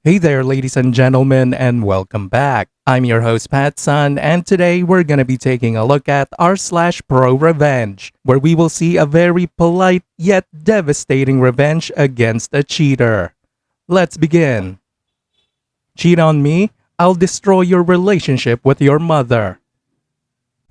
Hey there, ladies and gentlemen, and welcome back. I'm your host, PattSun, and today we're gonna be taking a look at r/ProRevenge, where we will see a very polite yet devastating revenge against a cheater. Let's begin. Cheat on me? I'll destroy your relationship with your mother.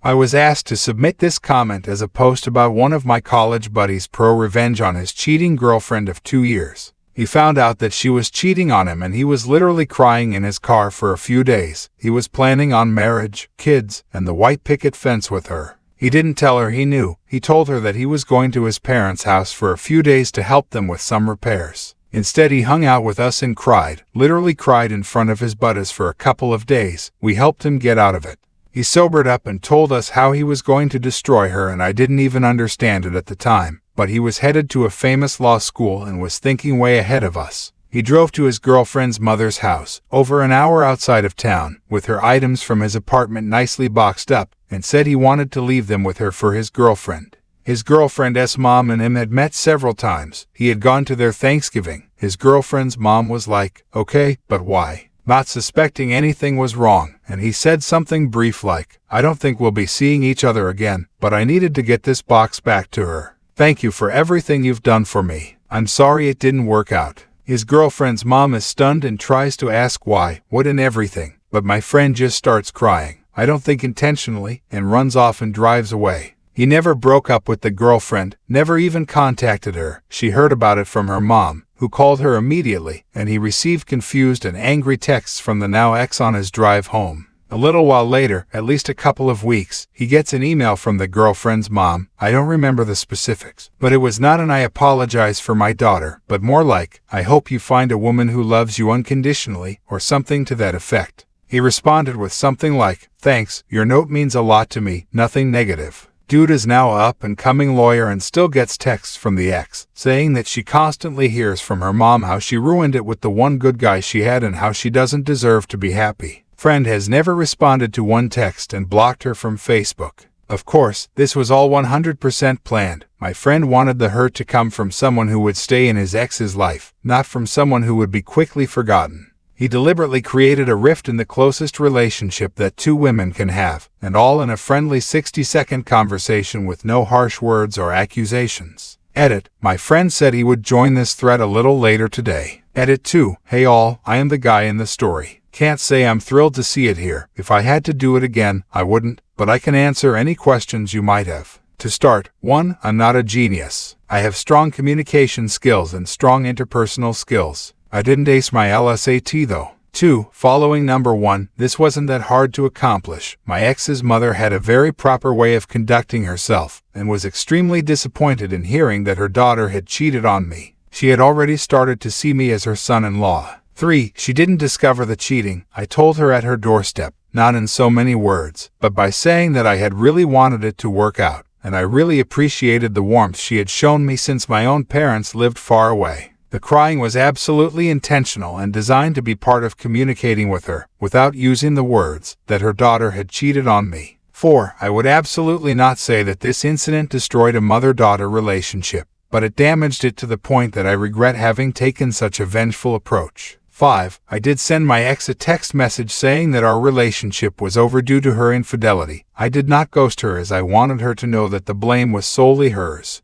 I was asked to submit this comment as a post about one of my college buddies' ProRevenge on his cheating girlfriend of 2 years. He found out that she was cheating on him and he was literally crying in his car for a few days. He was planning on marriage, kids, and the white picket fence with her. He didn't tell her he knew. He told her that he was going to his parents' house for a few days to help them with some repairs. Instead, he hung out with us and cried, literally cried in front of his buddies for a couple of days. We helped him get out of it. He sobered up and told us how he was going to destroy her, and I didn't even understand it at the time. But he was headed to a famous law school and was thinking way ahead of us. He drove to his girlfriend's mother's house, over an hour outside of town, with her items from his apartment nicely boxed up, and said he wanted to leave them with her for his girlfriend. His girlfriend's mom and him had met several times. He had gone to their Thanksgiving. His girlfriend's mom was like, "Okay, but why?" Not suspecting anything was wrong, and he said something brief like, "I don't think we'll be seeing each other again, but I needed to get this box back to her. Thank you for everything you've done for me. I'm sorry it didn't work out." His girlfriend's mom is stunned and tries to ask why, what and everything, but my friend just starts crying, I don't think intentionally, and runs off and drives away. He never broke up with the girlfriend, never even contacted her. She heard about it from her mom, who called her immediately, and he received confused and angry texts from the now ex on his drive home. A little while later, at least a couple of weeks, he gets an email from the girlfriend's mom. I don't remember the specifics, but it was not an "I apologize for my daughter," but more like, "I hope you find a woman who loves you unconditionally," or something to that effect. He responded with something like, "Thanks, your note means a lot to me, nothing negative." Dude is now a up-and-coming lawyer and still gets texts from the ex, saying that she constantly hears from her mom how she ruined it with the one good guy she had and how she doesn't deserve to be happy. Friend has never responded to one text and blocked her from Facebook. Of course, this was all 100% planned. My friend wanted the hurt to come from someone who would stay in his ex's life, not from someone who would be quickly forgotten. He deliberately created a rift in the closest relationship that two women can have, and all in a friendly 60-second conversation with no harsh words or accusations. Edit, my friend said he would join this thread a little later today. Edit 2, hey all, I am the guy in the story. Can't say I'm thrilled to see it here. If I had to do it again, I wouldn't, but I can answer any questions you might have. To start, 1. I'm not a genius. I have strong communication skills and strong interpersonal skills. I didn't ace my LSAT though. 2. Following number 1, this wasn't that hard to accomplish. My ex's mother had a very proper way of conducting herself, and was extremely disappointed in hearing that her daughter had cheated on me. She had already started to see me as her son-in-law. 3. She didn't discover the cheating. I told her at her doorstep, not in so many words, but by saying that I had really wanted it to work out, and I really appreciated the warmth she had shown me since my own parents lived far away. The crying was absolutely intentional and designed to be part of communicating with her, without using the words, that her daughter had cheated on me. 4. I would absolutely not say that this incident destroyed a mother-daughter relationship, but it damaged it to the point that I regret having taken such a vengeful approach. 5. I did send my ex a text message saying that our relationship was over due to her infidelity. I did not ghost her as I wanted her to know that the blame was solely hers.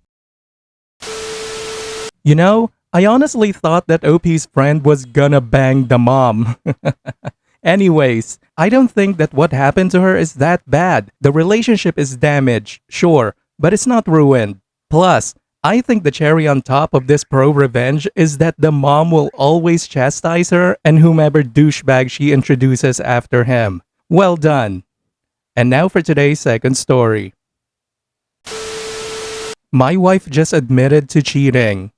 You know, I honestly thought that OP's friend was gonna bang the mom. Anyways, I don't think that what happened to her is that bad. The relationship is damaged, sure, but it's not ruined. Plus, I think the cherry on top of this ProRevenge is that the mom will always chastise her and whomever douchebag she introduces after him. Well done. And now for today's second story. My wife just admitted to cheating.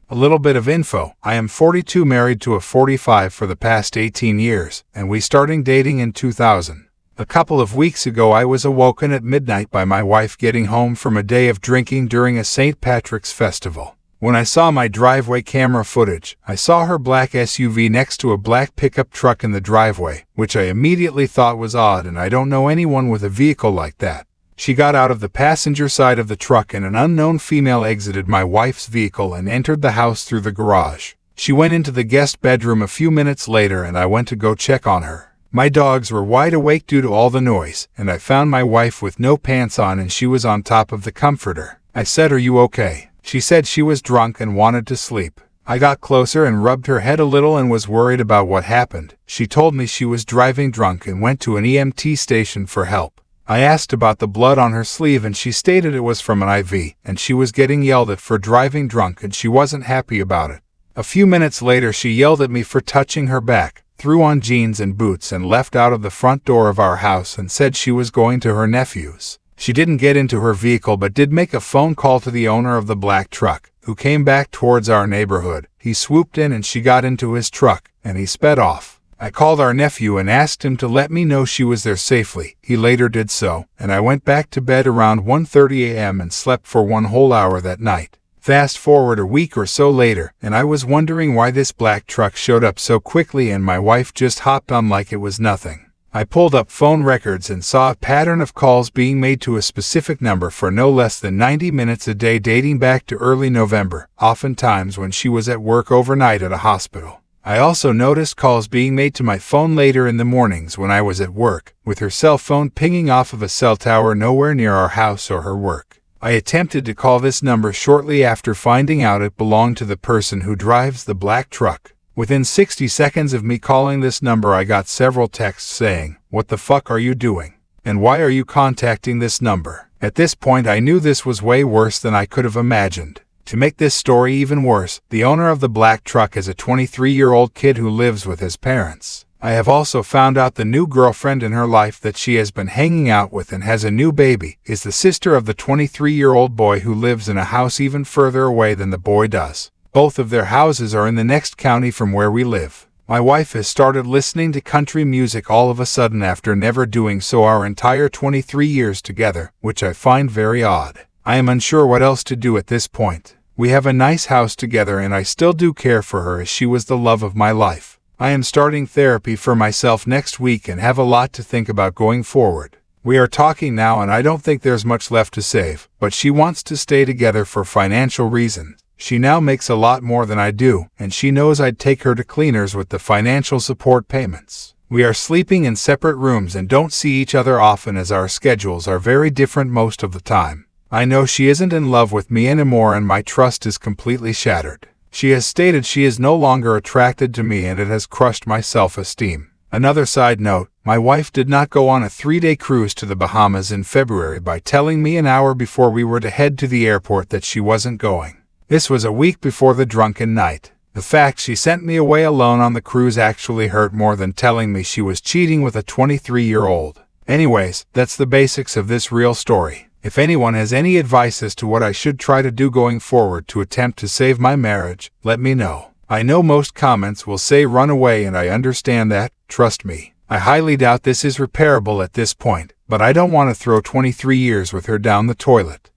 A little bit of info. I am 42, married to a 45 for the past 18 years, and we started dating in 2000. A couple of weeks ago I was awoken at midnight by my wife getting home from a day of drinking during a St. Patrick's festival. When I saw my driveway camera footage, I saw her black SUV next to a black pickup truck in the driveway, which I immediately thought was odd, and I don't know anyone with a vehicle like that. She got out of the passenger side of the truck and an unknown female exited my wife's vehicle and entered the house through the garage. She went into the guest bedroom a few minutes later and I went to go check on her. My dogs were wide awake due to all the noise, and I found my wife with no pants on and she was on top of the comforter. I said, "Are you okay?" She said she was drunk and wanted to sleep. I got closer and rubbed her head a little and was worried about what happened. She told me she was driving drunk and went to an EMT station for help. I asked about the blood on her sleeve and she stated it was from an IV, and she was getting yelled at for driving drunk and she wasn't happy about it. A few minutes later she yelled at me for touching her back, threw on jeans and boots and left out of the front door of our house and said she was going to her nephew's. She didn't get into her vehicle but did make a phone call to the owner of the black truck, who came back towards our neighborhood. He swooped in and she got into his truck, and he sped off. I called our nephew and asked him to let me know she was there safely. He later did so, and I went back to bed around 1:30 a.m. and slept for 1 whole hour that night. Fast forward a week or so later, and I was wondering why this black truck showed up so quickly and my wife just hopped on like it was nothing. I pulled up phone records and saw a pattern of calls being made to a specific number for no less than 90 minutes a day dating back to early November, oftentimes when she was at work overnight at a hospital. I also noticed calls being made to my phone later in the mornings when I was at work, with her cell phone pinging off of a cell tower nowhere near our house or her work. I attempted to call this number shortly after finding out it belonged to the person who drives the black truck. Within 60 seconds of me calling this number, I got several texts saying, "What the fuck are you doing? And why are you contacting this number?" At this point, I knew this was way worse than I could have imagined. To make this story even worse, the owner of the black truck is a 23-year-old kid who lives with his parents. I have also found out the new girlfriend in her life that she has been hanging out with and has a new baby is the sister of the 23-year-old boy who lives in a house even further away than the boy does. Both of their houses are in the next county from where we live. My wife has started listening to country music all of a sudden after never doing so our entire 23 years together, which I find very odd. I am unsure what else to do at this point. We have a nice house together and I still do care for her as she was the love of my life. I am starting therapy for myself next week and have a lot to think about going forward. We are talking now and I don't think there's much left to save, but she wants to stay together for financial reasons. She now makes a lot more than I do, and she knows I'd take her to cleaners with the financial support payments. We are sleeping in separate rooms and don't see each other often as our schedules are very different most of the time. I know she isn't in love with me anymore and my trust is completely shattered. She has stated she is no longer attracted to me and it has crushed my self-esteem. Another side note, my wife did not go on a 3-day cruise to the Bahamas in February by telling me an hour before we were to head to the airport that she wasn't going. This was a week before the drunken night. The fact she sent me away alone on the cruise actually hurt more than telling me she was cheating with a 23-year-old. Anyways, that's the basics of this real story. If anyone has any advice as to what I should try to do going forward to attempt to save my marriage, let me know. I know most comments will say run away and I understand that, trust me. I highly doubt this is repairable at this point, but I don't want to throw 23 years with her down the toilet.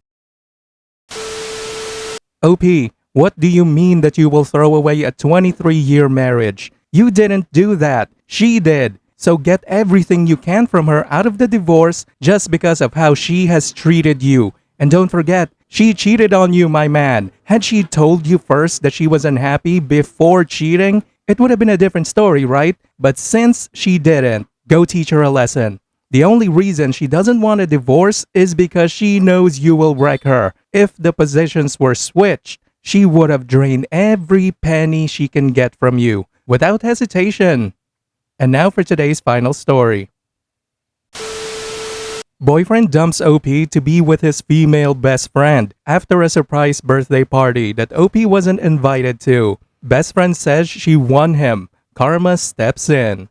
OP, what do you mean that you will throw away a 23-year marriage? You didn't do that. She did. So get everything you can from her out of the divorce just because of how she has treated you. And don't forget, she cheated on you, my man. Had she told you first that she was unhappy before cheating, it would have been a different story, right? But since she didn't, go teach her a lesson. The only reason she doesn't want a divorce is because she knows you will wreck her. If the positions were switched, she would have drained every penny she can get from you without hesitation. And now for today's final story. Boyfriend dumps OP to be with his female best friend after a surprise birthday party that OP wasn't invited to. Best friend says she won him. Karma steps in.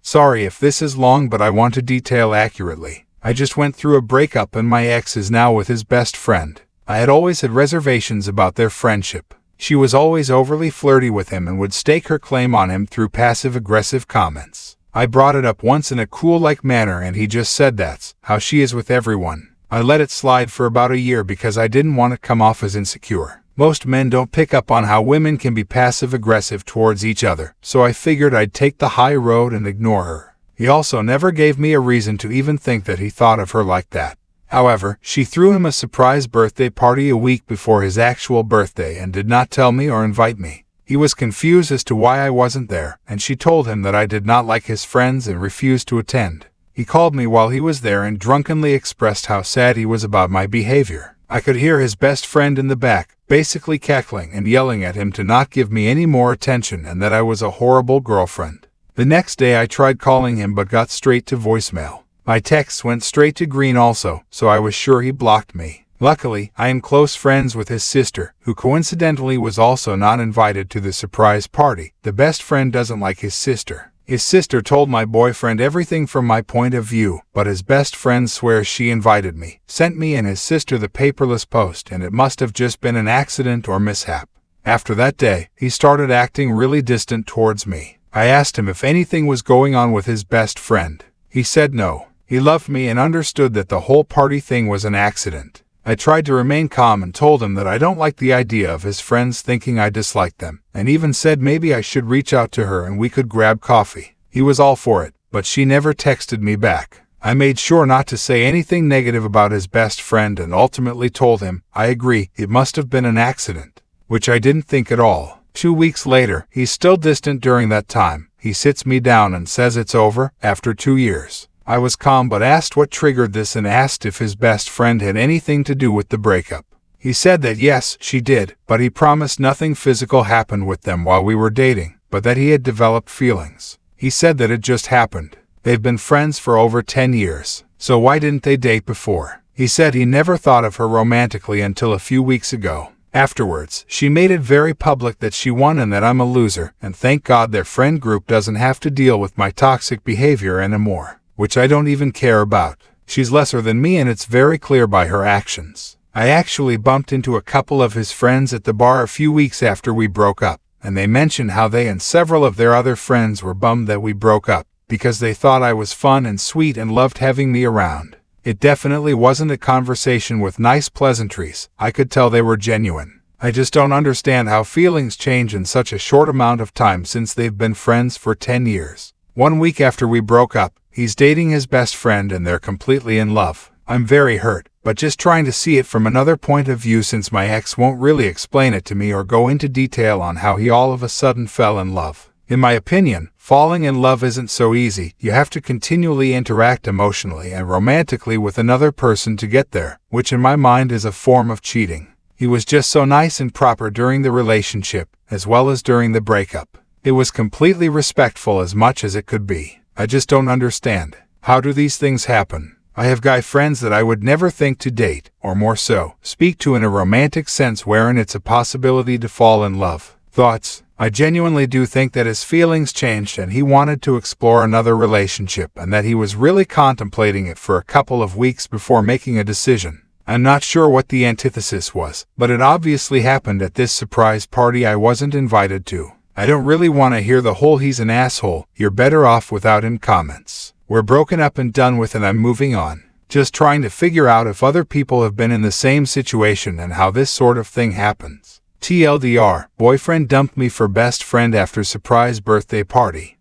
Sorry if this is long, but I want to detail accurately. I just went through a breakup and my ex is now with his best friend. I had always had reservations about their friendship. She was always overly flirty with him and would stake her claim on him through passive-aggressive comments. I brought it up once in a cool-like manner and he just said that's how she is with everyone. I let it slide for about a year because I didn't want to come off as insecure. Most men don't pick up on how women can be passive-aggressive towards each other, so I figured I'd take the high road and ignore her. He also never gave me a reason to even think that he thought of her like that. However, she threw him a surprise birthday party a week before his actual birthday and did not tell me or invite me. He was confused as to why I wasn't there, and she told him that I did not like his friends and refused to attend. He called me while he was there and drunkenly expressed how sad he was about my behavior. I could hear his best friend in the back, basically cackling and yelling at him to not give me any more attention and that I was a horrible girlfriend. The next day I tried calling him but got straight to voicemail. My texts went straight to green also, so I was sure he blocked me. Luckily, I am close friends with his sister, who coincidentally was also not invited to the surprise party. The best friend doesn't like his sister. His sister told my boyfriend everything from my point of view, but his best friend swears she invited me, sent me and his sister the paperless post, and it must have just been an accident or mishap. After that day, he started acting really distant towards me. I asked him if anything was going on with his best friend. He said no. He loved me and understood that the whole party thing was an accident. I tried to remain calm and told him that I don't like the idea of his friends thinking I disliked them, and even said maybe I should reach out to her and we could grab coffee. He was all for it, but she never texted me back. I made sure not to say anything negative about his best friend and ultimately told him, I agree, it must have been an accident, which I didn't think at all. 2 weeks later, he's still distant during that time. He sits me down and says it's over, after 2 years. I was calm but asked what triggered this and asked if his best friend had anything to do with the breakup. He said that yes, she did, but he promised nothing physical happened with them while we were dating, but that he had developed feelings. He said that it just happened. They've been friends for over 10 years, so why didn't they date before? He said he never thought of her romantically until a few weeks ago. Afterwards, she made it very public that she won and that I'm a loser, and thank God their friend group doesn't have to deal with my toxic behavior anymore. Which I don't even care about. She's lesser than me and it's very clear by her actions. I actually bumped into a couple of his friends at the bar a few weeks after we broke up, and they mentioned how they and several of their other friends were bummed that we broke up, because they thought I was fun and sweet and loved having me around. It definitely wasn't a conversation with nice pleasantries. I could tell they were genuine. I just don't understand how feelings change in such a short amount of time since they've been friends for 10 years. 1 week after we broke up, he's dating his best friend and they're completely in love. I'm very hurt, but just trying to see it from another point of view since my ex won't really explain it to me or go into detail on how he all of a sudden fell in love. In my opinion, falling in love isn't so easy. You have to continually interact emotionally and romantically with another person to get there, which in my mind is a form of cheating. He was just so nice and proper during the relationship, as well as during the breakup. It was completely respectful as much as it could be. I just don't understand. How do these things happen? I have guy friends that I would never think to date, or more so, speak to in a romantic sense wherein it's a possibility to fall in love. Thoughts? I genuinely do think that his feelings changed and he wanted to explore another relationship and that he was really contemplating it for a couple of weeks before making a decision. I'm not sure what the antithesis was, but it obviously happened at this surprise party I wasn't invited to. I don't really want to hear the whole he's an asshole, you're better off without him comments. We're broken up and done with and I'm moving on. Just trying to figure out if other people have been in the same situation and how this sort of thing happens. TLDR, boyfriend dumped me for best friend after surprise birthday party.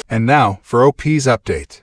And now, for OP's update.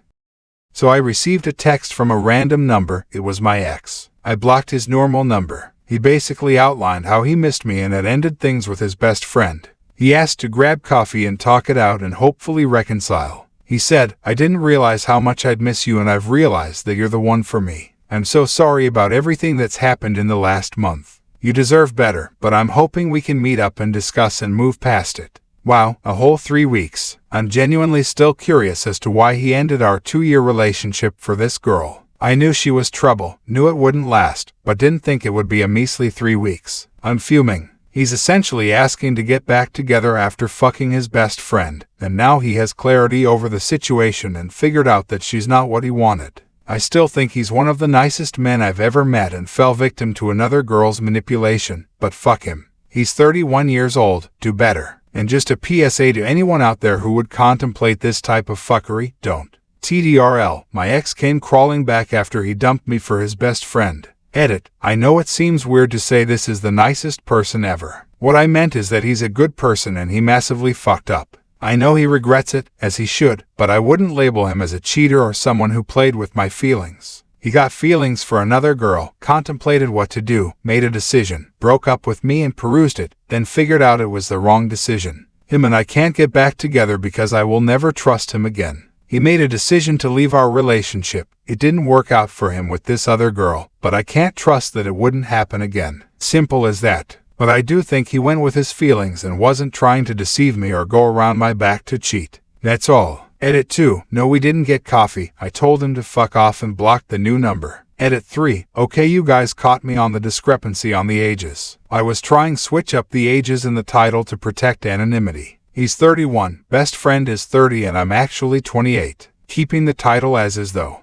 So I received a text from a random number. It was my ex. I blocked his normal number. He basically outlined how he missed me and had ended things with his best friend. He asked to grab coffee and talk it out and hopefully reconcile. He said, I didn't realize how much I'd miss you and I've realized that you're the one for me. I'm so sorry about everything that's happened in the last month. You deserve better, but I'm hoping we can meet up and discuss and move past it. Wow, a whole 3 weeks. I'm genuinely still curious as to why he ended our 2-year relationship for this girl. I knew she was trouble, knew it wouldn't last, but didn't think it would be a measly 3 weeks. I'm fuming. He's essentially asking to get back together after fucking his best friend, and now he has clarity over the situation and figured out that she's not what he wanted. I still think he's one of the nicest men I've ever met and fell victim to another girl's manipulation, but fuck him. He's 31 years old, do better. And just a PSA to anyone out there who would contemplate this type of fuckery, don't. TDRL, my ex came crawling back after he dumped me for his best friend. Edit, I know it seems weird to say this is the nicest person ever. What I meant is that he's a good person and he massively fucked up. I know he regrets it, as he should, but I wouldn't label him as a cheater or someone who played with my feelings. He got feelings for another girl, contemplated what to do, made a decision, broke up with me and perused it, then figured out it was the wrong decision. Him and I can't get back together because I will never trust him again. He made a decision to leave our relationship. It didn't work out for him with this other girl, but I can't trust that it wouldn't happen again. Simple as that. But I do think he went with his feelings and wasn't trying to deceive me or go around my back to cheat. That's all. Edit 2. No, we didn't get coffee. I told him to fuck off and blocked the new number. Edit 3. Okay, you guys caught me on the discrepancy on the ages. I was trying switch up the ages in the title to protect anonymity. He's 31, best friend is 30, and I'm actually 28. Keeping the title as is though.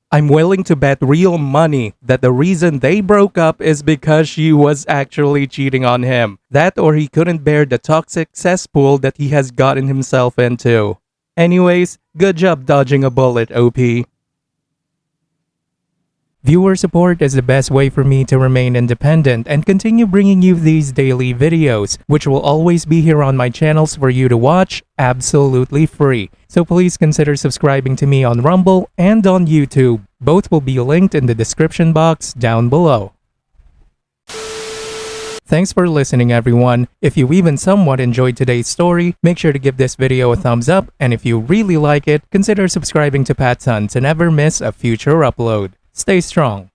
I'm willing to bet real money that the reason they broke up is because she was actually cheating on him. That or he couldn't bear the toxic cesspool that he has gotten himself into. Anyways, good job dodging a bullet, OP. Viewer support is the best way for me to remain independent and continue bringing you these daily videos, which will always be here on my channels for you to watch absolutely free. So please consider subscribing to me on Rumble and on YouTube. Both will be linked in the description box down below. Thanks for listening, everyone. If you even somewhat enjoyed today's story, make sure to give this video a thumbs up, and if you really like it, consider subscribing to PattSun to never miss a future upload. Stay strong.